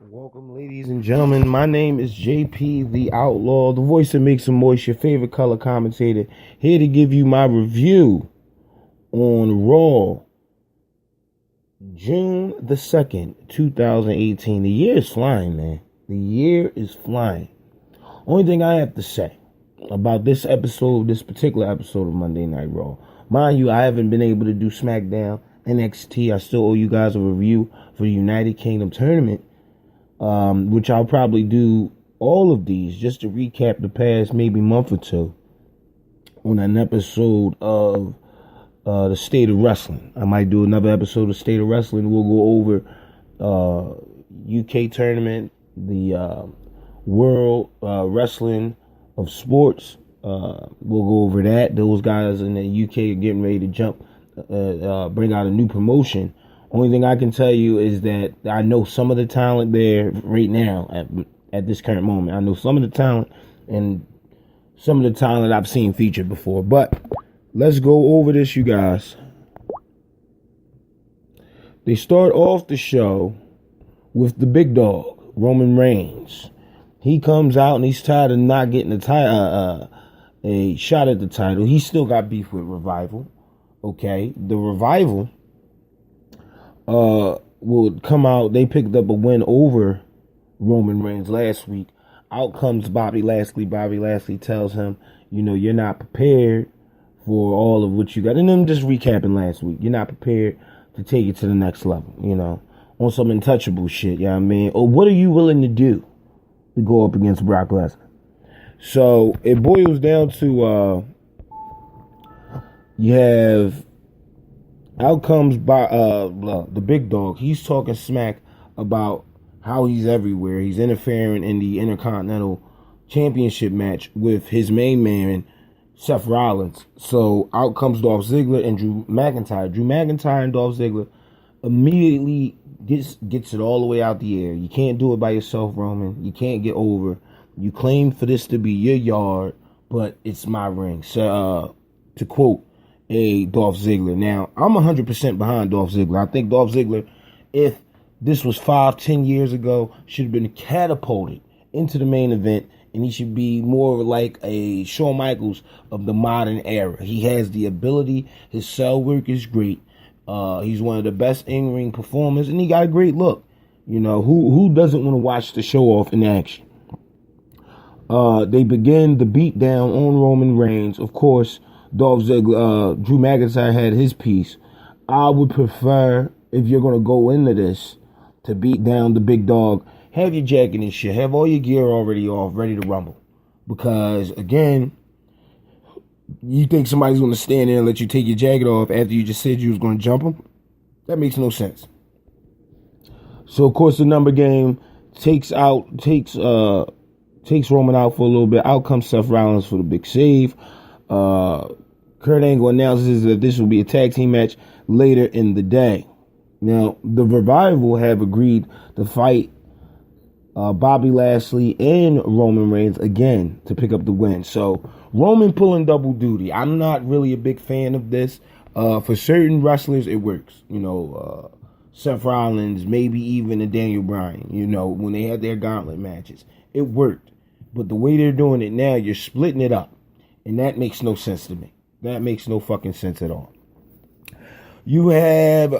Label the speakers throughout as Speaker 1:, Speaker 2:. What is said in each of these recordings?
Speaker 1: Welcome, ladies and gentlemen. My name is JP the Outlaw, the voice that makes them moist, your favorite color commentator, here to give you my review on Raw, June the 2nd, 2018. The year is flying, man. The year is flying. Only thing I have to say about this particular episode of Monday Night Raw. Mind you, I haven't been able to do SmackDown, NXT. I still owe you guys a review for the United Kingdom tournament. Which I'll probably do all of these just to recap the past maybe month or two on an episode of the State of Wrestling. I might do another episode of State of Wrestling. We'll go over UK tournament, the World Wrestling of Sports. We'll go over that. Those guys in the UK are getting ready to jump, bring out a new promotion. Only thing I can tell you is that I know some of the talent there right now at this current moment. I know some of the talent and some of the talent I've seen featured before. But let's go over this, you guys. They start off the show with the big dog, Roman Reigns. He comes out and he's tired of not getting a shot at the title. He still got beef with Revival. Okay, the Revival will come out. They picked up a win over Roman Reigns last week. Out comes Bobby Lashley. Bobby Lashley tells him, you're not prepared for all of what you got. And I'm just recapping last week. You're not prepared to take it to the next level, on some untouchable shit, you know what I mean? Or what are you willing to do to go up against Brock Lesnar? So it boils down to you have out comes by the big dog. He's talking smack about how he's everywhere. He's interfering in the Intercontinental Championship match with his main man, Seth Rollins. So out comes Dolph Ziggler and Drew McIntyre. Drew McIntyre and Dolph Ziggler immediately gets it all the way out the air. You can't do it by yourself, Roman. You can't get over. You claim for this to be your yard, but it's my ring. So to quote Dolph Ziggler. Now, I'm 100% behind Dolph Ziggler. I think Dolph Ziggler, if this was 5-10 years ago, should have been catapulted into the main event, and he should be more like a Shawn Michaels of the modern era. He has the ability. His cell work is great. He's one of the best in-ring performers, and he got a great look. Who doesn't want to watch the show off in action? They begin the beatdown on Roman Reigns. Of course, Dolph Ziggler, Drew McIntyre had his piece. I would prefer, if you're going to go into this, to beat down the big dog, have your jacket and shit. Have all your gear already off, ready to rumble. Because, again, you think somebody's going to stand there and let you take your jacket off after you just said you was going to jump him? That makes no sense. So, of course, the number game takes Roman out for a little bit. Out comes Seth Rollins for the big save. Kurt Angle announces that this will be a tag team match later in the day. Now, the Revival have agreed to fight Bobby Lashley and Roman Reigns again to pick up the win. So, Roman pulling double duty. I'm not really a big fan of this. For certain wrestlers, it works. Seth Rollins, maybe even a Daniel Bryan, when they had their gauntlet matches. It worked. But the way they're doing it now, you're splitting it up. And that makes no sense to me. That makes no fucking sense at all. You have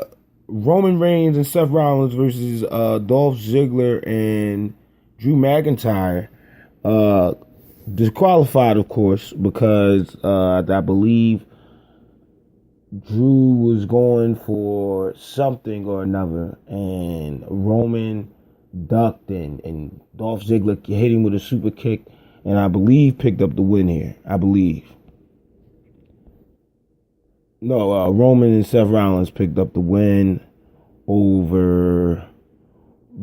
Speaker 1: Roman Reigns and Seth Rollins versus Dolph Ziggler and Drew McIntyre. Disqualified, of course, because I believe Drew was going for something or another. And Roman ducked and Dolph Ziggler hit him with a super kick. And I believe picked up the win here. I believe. No, Roman and Seth Rollins picked up the win over,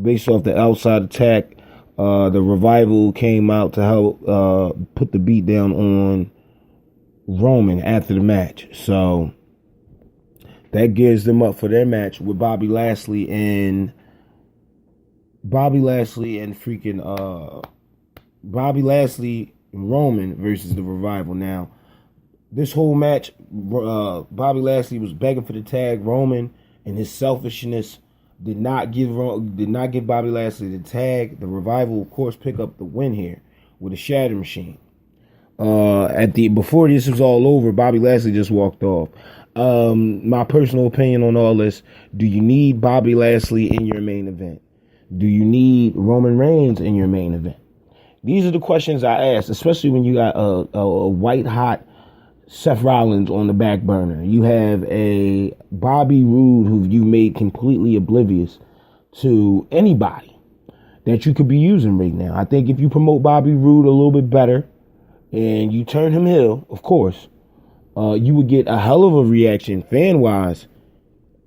Speaker 1: based off the outside attack. The Revival came out to help put the beat down on Roman after the match. So that gears them up for their match with Bobby Lashley and Roman versus the Revival. Now, this whole match, Bobby Lashley was begging for the tag. Roman, in his selfishness, Did not give Bobby Lashley the tag. The Revival, of course, pick up the win here with a Shatter Machine. Before this was all over, Bobby Lashley just walked off. My personal opinion on all this: do you need Bobby Lashley in your main event? Do you need Roman Reigns in your main event? These are the questions I ask, especially when you got a white hot Seth Rollins on the back burner. You have a Bobby Roode who you made completely oblivious to anybody that you could be using right now. I think if you promote Bobby Roode a little bit better and you turn him heel, of course, you would get a hell of a reaction fan-wise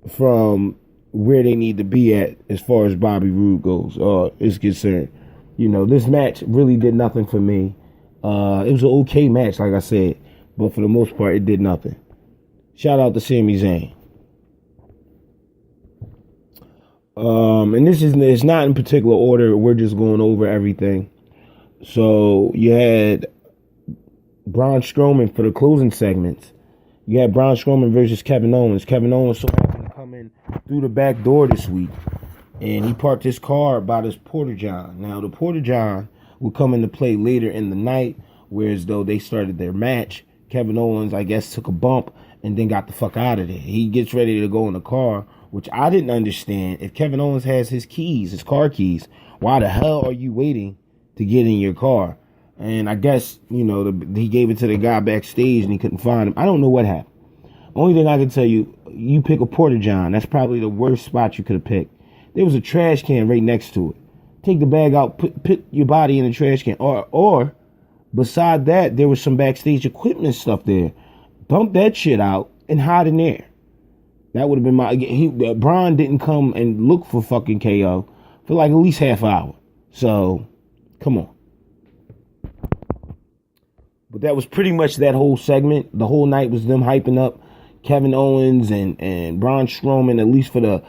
Speaker 1: from where they need to be at as far as Bobby Roode is concerned. This match really did nothing for me. It was an okay match, like I said, but for the most part, it did nothing. Shout out to Sami Zayn. And it's not in particular order. We're just going over everything. So you had Braun Strowman for the closing segments. You had Braun Strowman versus Kevin Owens. Kevin Owens so happened to come in through the back door this week, and he parked his car by this Porta-John. Now, the Porta-John will come into play later in the night, whereas though they started their match, Kevin Owens, I guess, took a bump and then got the fuck out of there. He gets ready to go in the car, which I didn't understand. If Kevin Owens has his car keys, why the hell are you waiting to get in your car? And I guess, he gave it to the guy backstage and he couldn't find him. I don't know what happened. Only thing I can tell you, you pick a Porta-John. That's probably the worst spot you could have picked. There was a trash can right next to it. Take the bag out, put your body in the trash can. Or beside that, there was some backstage equipment stuff there. Dump that shit out and hide in there. That would have been Braun didn't come and look for fucking KO for like at least half hour. So, come on. But that was pretty much that whole segment. The whole night was them hyping up Kevin Owens and Braun Strowman, at least for the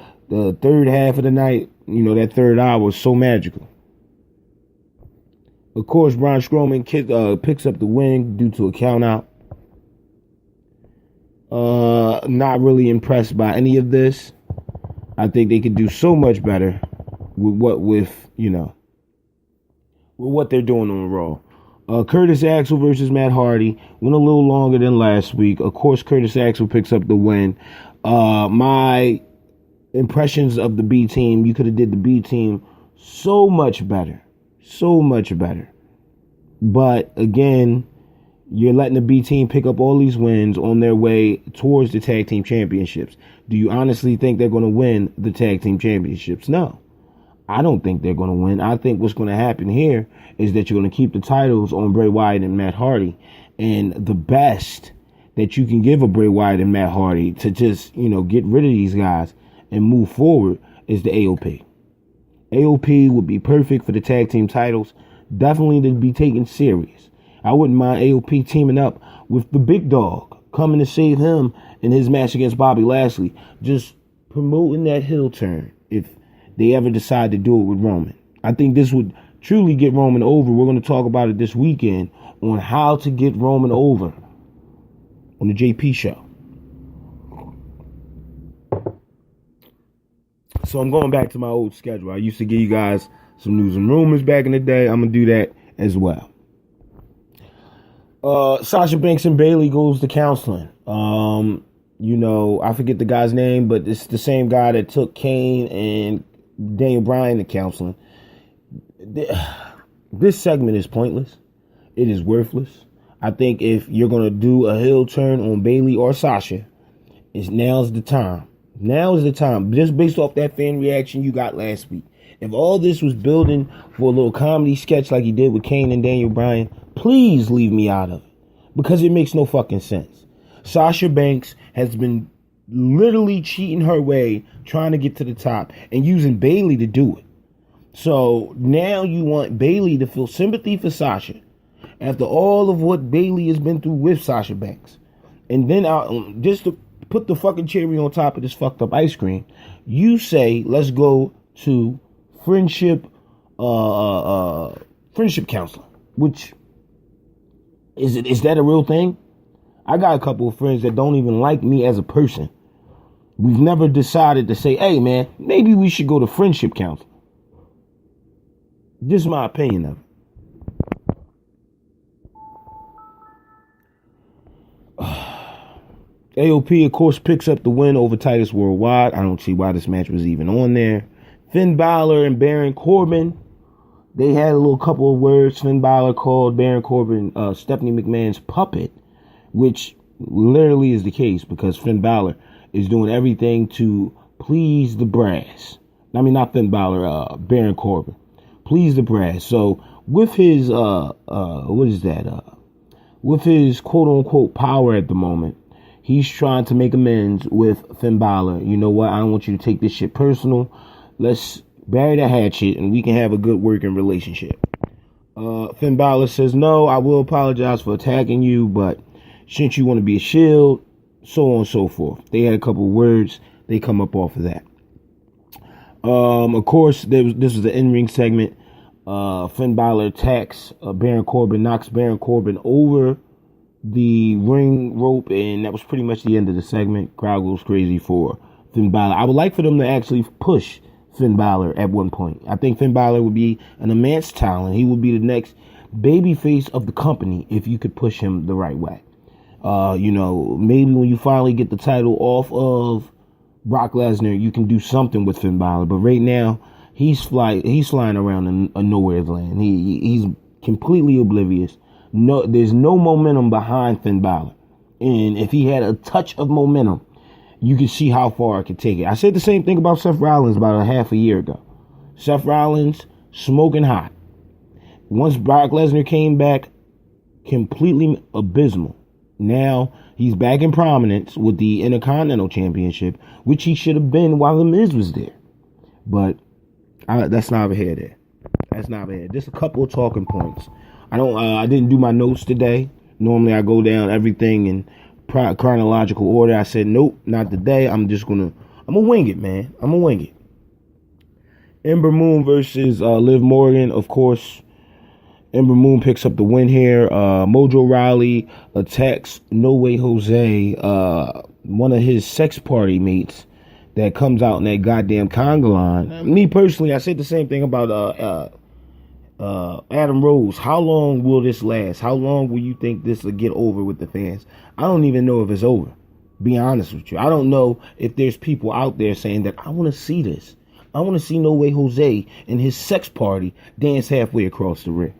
Speaker 1: third half of the night. That third hour was so magical. Of course, Braun Strowman picks up the win due to a count out. Not really impressed by any of this. I think they could do so much better with what they're doing on Raw. Curtis Axel versus Matt Hardy went a little longer than last week. Of course, Curtis Axel picks up the win. My impressions of the B team, you could have did the B team so much better. So much better. But again, you're letting the B team pick up all these wins on their way towards the tag team championships. Do you honestly think they're going to win the tag team championships? No. I don't think they're going to win. I think what's going to happen here is that you're going to keep the titles on Bray Wyatt and Matt Hardy. And the best that you can give a Bray Wyatt and Matt Hardy to just, get rid of these guys and move forward is the AOP. AOP would be perfect for the tag team titles. Definitely to be taken serious. I wouldn't mind AOP teaming up with the big dog, coming to save him in his match against Bobby Lashley. Just promoting that heel turn if they ever decide to do it with Roman. I think this would truly get Roman over. We're going to talk about it this weekend on how to get Roman over on the JP show. So I'm going back to my old schedule. I used to give you guys some news and rumors back in the day. I'm going to do that as well. Sasha Banks and Bailey goes to counseling. I forget the guy's name, but it's the same guy that took Kane and Daniel Bryan to counseling. This segment is pointless. It is worthless. I think if you're going to do a heel turn on Bailey or Sasha, now's the time. Now is the time. Just based off that fan reaction you got last week. If all this was building for a little comedy sketch like he did with Kane and Daniel Bryan, please leave me out of it. Because it makes no fucking sense. Sasha Banks has been literally cheating her way, trying to get to the top, and using Bayley to do it. So now you want Bayley to feel sympathy for Sasha after all of what Bayley has been through with Sasha Banks. And then just to put the fucking cherry on top of this fucked up ice cream, you say, let's go to friendship counseling, which is that a real thing? I got a couple of friends that don't even like me as a person. We've never decided to say, hey, man, maybe we should go to friendship council. This is my opinion of it. AOP, of course, picks up the win over Titus Worldwide. I don't see why this match was even on there. Finn Balor and Baron Corbin, they had a little couple of words. Finn Balor called Baron Corbin Stephanie McMahon's puppet, which literally is the case because Finn Balor is doing everything to please the brass. I mean, not Finn Balor, Baron Corbin. Please the brass. So with his, with his quote unquote power at the moment, he's trying to make amends with Finn Balor. You know what? I don't want you to take this shit personal. Let's bury the hatchet and we can have a good working relationship. Finn Balor says, no, I will apologize for attacking you, but shouldn't you want to be a shield? So on and so forth. They had a couple of words. They come up off of that. Of course, this was the in-ring segment. Finn Balor attacks Baron Corbin, knocks Baron Corbin over the ring rope, and that was pretty much the end of the segment. Crowd goes crazy for Finn Balor. I would like for them to actually push Finn Balor at one point. I think Finn Balor would be an immense talent. He would be the next babyface of the company if you could push him the right way. Maybe when you finally get the title off of Brock Lesnar, you can do something with Finn Balor. But right now, he's flying around in a nowhere's land. He's completely oblivious. No, there's no momentum behind Finn Balor. And if he had a touch of momentum, you can see how far it could take it. I said the same thing about Seth Rollins about a half a year ago. Seth Rollins, smoking hot. Once Brock Lesnar came back, completely abysmal. Now he's back in prominence with the Intercontinental Championship, which he should have been while The Miz was there. But that's not over here there. That's not over here. Just a couple of talking points. I didn't do my notes today. Normally I go down everything in chronological order. I said, nope, not today. I'm gonna wing it, man. I'm gonna wing it. Ember Moon versus Liv Morgan. Of course, Ember Moon picks up the win here. Mojo Rawley attacks No Way Jose, one of his sex party mates that comes out in that goddamn conga line. Me personally, I said the same thing about Adam Rose. How long will this last? How long will you think this will get over with the fans? I don't even know if it's over. Be honest with you. I don't know if there's people out there saying that I want to see this. I want to see No Way Jose and his sex party dance halfway across the ring.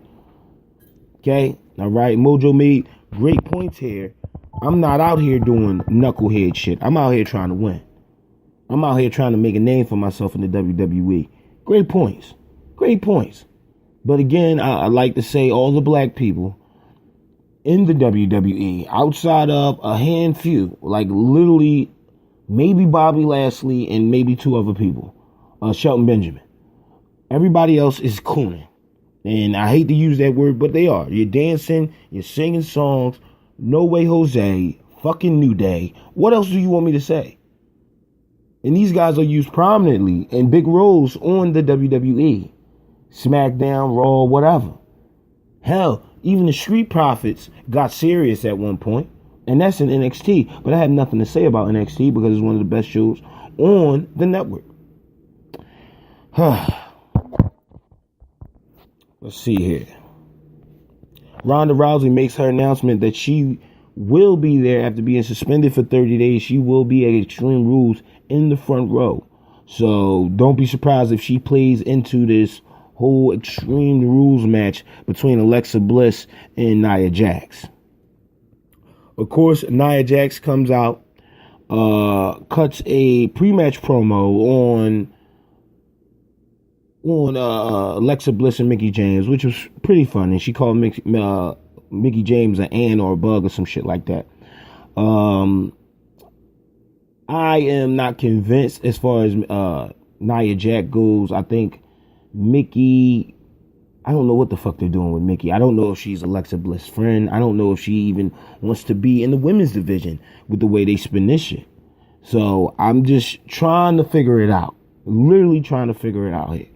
Speaker 1: Okay? All right. Mojo made great points here. I'm not out here doing knucklehead shit. I'm out here trying to win. I'm out here trying to make a name for myself in the WWE. Great points. Great points. But again, I like to say all the black people in the WWE, outside of a handful, like literally maybe Bobby Lashley and maybe two other people, Shelton Benjamin. Everybody else is cooning. And I hate to use that word, but they are. You're dancing, you're singing songs, No Way Jose, fucking New Day. What else do you want me to say? And these guys are used prominently in big roles on the WWE. SmackDown, Raw, whatever. Hell, even the Street Profits got serious at one point, and that's in NXT. But I have nothing to say about NXT because it's one of the best shows on the network. Let's see here. Ronda Rousey makes her announcement that she will be there after being suspended for 30 days. She will be at Extreme Rules in the front row. So don't be surprised if she plays into this whole Extreme Rules match between Alexa Bliss and Nia Jax. Of course, Nia Jax comes out, cuts a pre-match promo on Alexa Bliss and Mickie James, which was pretty funny. She called Mickie James an ant or a bug or some shit like that. I am not convinced as far as Nia Jax goes. I think Mickie, I don't know what the fuck they're doing with Mickie. I don't know if she's Alexa Bliss' friend. I don't know if she even wants to be in the women's division with the way they spin this shit. So I'm just trying to figure it out. Literally trying to figure it out here.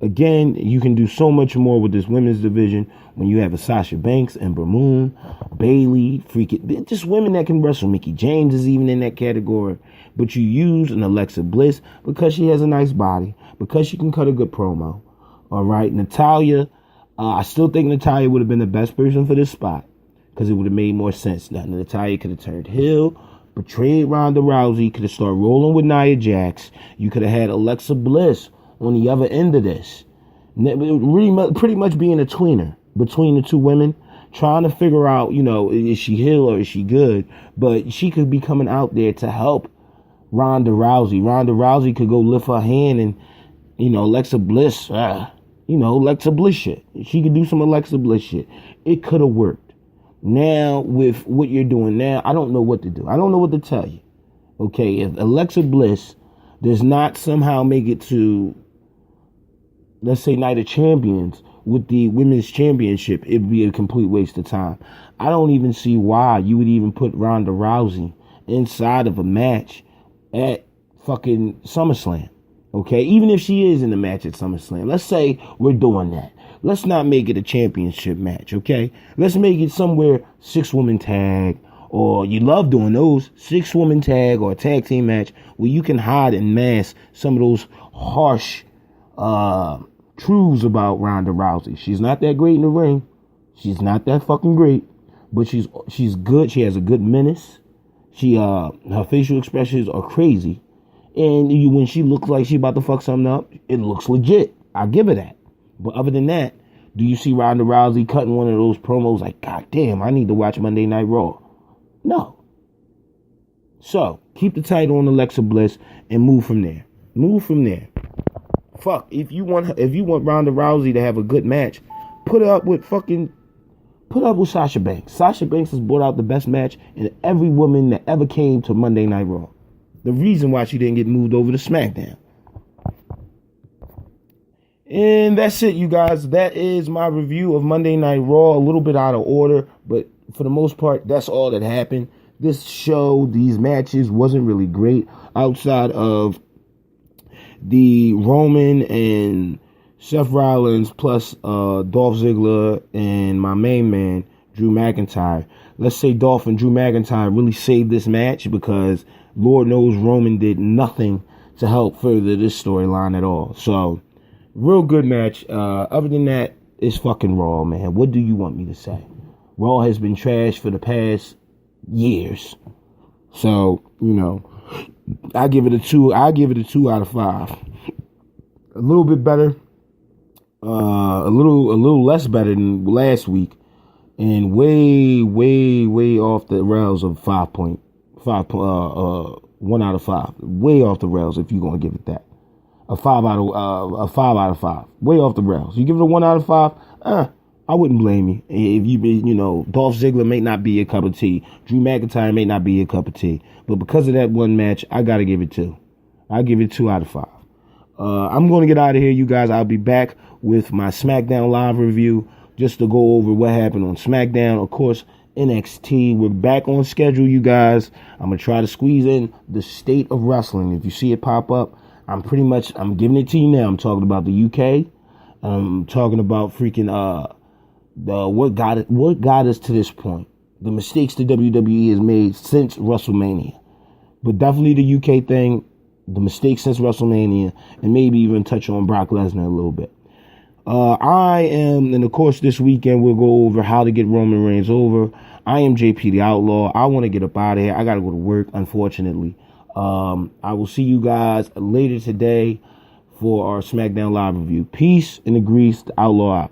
Speaker 1: Again, you can do so much more with this women's division when you have a Sasha Banks and Braun, Bayley, freaking just women that can wrestle. Mickie James is even in that category. But you use an Alexa Bliss because she has a nice body, because she can cut a good promo. All right, Natalya, I still think Natalya would have been the best person for this spot because it would have made more sense. Now, Natalya could have turned heel, betrayed Ronda Rousey, could have started rolling with Nia Jax. You could have had Alexa Bliss on the other end of this. Really, pretty much being a tweener between the two women, trying to figure out, is she heel or is she good? But she could be coming out there to help Ronda Rousey. Ronda Rousey could go lift her hand and, Alexa Bliss, Alexa Bliss shit. She could do some Alexa Bliss shit. It could have worked. Now, with what you're doing now, I don't know what to do. I don't know what to tell you. Okay, if Alexa Bliss does not somehow make it to, let's say, Night of Champions with the Women's Championship, it'd be a complete waste of time. I don't even see why you would even put Ronda Rousey inside of a match at fucking SummerSlam. Okay, even if she is in the match at SummerSlam, let's say we're doing that. Let's not make it a championship match, okay? Let's make it somewhere 6-woman tag, or you love doing those 6-woman tag or a tag team match where you can hide and mask some of those harsh truths about Ronda Rousey. She's not that great in the ring. She's not that fucking great, but she's good. She has a good menace. Her facial expressions are crazy. And when she looks like she about to fuck something up, it looks legit. I give her that. But other than that, do you see Ronda Rousey cutting one of those promos like, God damn, I need to watch Monday Night Raw? No. So, keep the title on Alexa Bliss and move from there. Move from there. Fuck, if you want Ronda Rousey to have a good match, put up with Sasha Banks. Sasha Banks has brought out the best match in every woman that ever came to Monday Night Raw. The reason why she didn't get moved over to SmackDown. And that's it, you guys. That is my review of Monday Night Raw. A little bit out of order, but for the most part, that's all that happened. This show, these matches, wasn't really great outside of the Roman and Seth Rollins plus Dolph Ziggler and my main man, Drew McIntyre. Let's say Dolph and Drew McIntyre really saved this match because Lord knows Roman did nothing to help further this storyline at all. So, real good match. Other than that, it's fucking Raw, man. What do you want me to say? Raw has been trash for the past years. So, I give it a 2. I give it a 2 out of 5. A little bit better. A little less better than last week. And way off the rails of 5.5. 1 out of 5. Way off the rails if you're gonna give it that. A 5 out of 5. Way off the rails. You give it a 1 out of 5, I wouldn't blame you. If Dolph Ziggler may not be a cup of tea. Drew McIntyre may not be a cup of tea. But because of that one match, I gotta give it 2. I give it 2 out of 5. I'm gonna get out of here, you guys. I'll be back with my SmackDown Live review just to go over what happened on SmackDown. Of course, NXT, we're back on schedule, you guys. I'm gonna try to squeeze in the state of wrestling. If you see it pop up, I'm giving it to you now. I'm talking about the UK. I'm talking about freaking what got us to this point. The mistakes the WWE has made since WrestleMania. But definitely the UK thing, the mistakes since WrestleMania, and maybe even touch on Brock Lesnar a little bit. And of course this weekend we'll go over how to get Roman Reigns over. I am JP the Outlaw. I want to get up out of here. I got to go to work, unfortunately. I will see you guys later today for our SmackDown Live review. Peace and the grease. The Outlaw out.